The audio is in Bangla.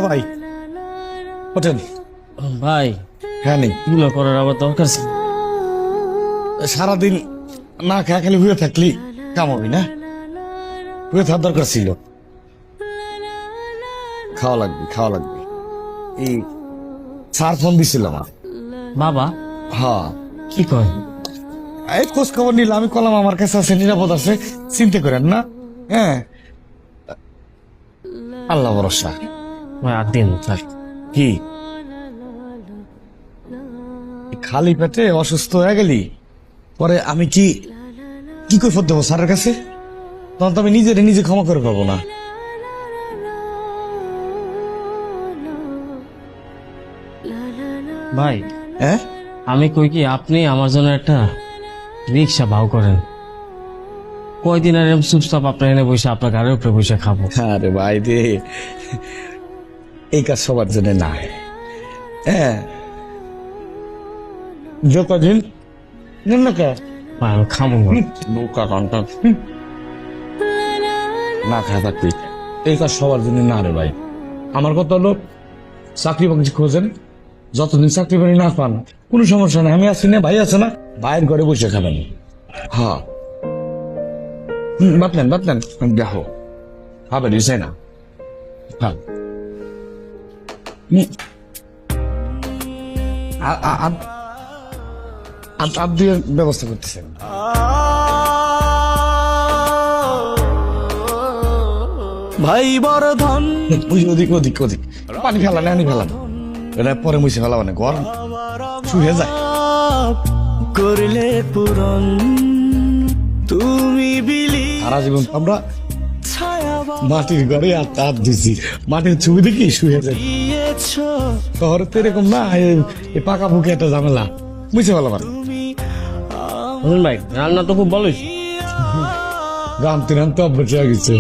ভাই ওঠেন। ভাই হ্যাঁ নেই, এগুলো করার আবার দরকার ছিল। সারাদিন না খেয়া খালি হয়ে থাকলি কাম হবে না, হয়ে থাকার দরকার ছিল। খাওয়া লাগবে খাওয়া লাগবে। এই স্যার ফোন দিছিল আমার। বাবা হ্যাঁ, কি কয়? এই খোঁজ খবর নিলাম, আমি কলাম আমার কাছে আছে, নিরাপদ আছে, চিন্তা করেন না। হ্যাঁ, আল্লাহ ভরসা। ভাই আর দিন থাক। কি খালি পেটে অসুস্থ হয়ে গেলি পরে আমি কি কি কৈফত দেবো স্যারের কাছে? তখন তো আমি নিজে ক্ষমা করে পাবো না। ভাই হ্যাঁ, আমি কই কি আপনি আমার জন্য একটা রিক্সা ভাও করেন। কয়দিন আর এরকম চুপচাপ আপনার এনে বসে আপনার গাড়ির উপরে বসে খাবো। আরে ভাই রে, এই কাজ সবার জন্য না। হ্যাঁ, যতদিন ভাই আমি খাবো না। না খাওয়া থাকবি, এই কাজ সবার জন্য না রে ভাই। আমার কথা হলো চাকরি বাকরি খোঁজেন, যতদিন চাকরি বাকরি না পান কোনো সমস্যা নেই, আমি আছি না, ভাই আছে না, ভাইয়ের ঘরে বসে খাবেন। হ্যাঁ, বাতলেন দেখো খাবেন দিছে না। হ্যাঁ, আপনি ব্যবস্থা করতেছেন। ভাই বড় ধন ওদিক পানি ফেলান, আনি ফেলান, এটা পরে মুছে ফেলাবো না, গরম শুয়ে যায়। করলে পূরণ তুমি বিলি সারা জীবন আমরা ছায়া মাটির ঘরে আপ দিছি, মাটির ছবি দেখি শুয়ে যায়। বানিয়েছ শহরে তো এরকম না, এই পাকা ফুকে একটা ঝামেলা, মুছে ফেলাবো না। তুমি ভাই রান্না তো খুব ভালোই। রামতে অভ্যাস হয়ে গেছে।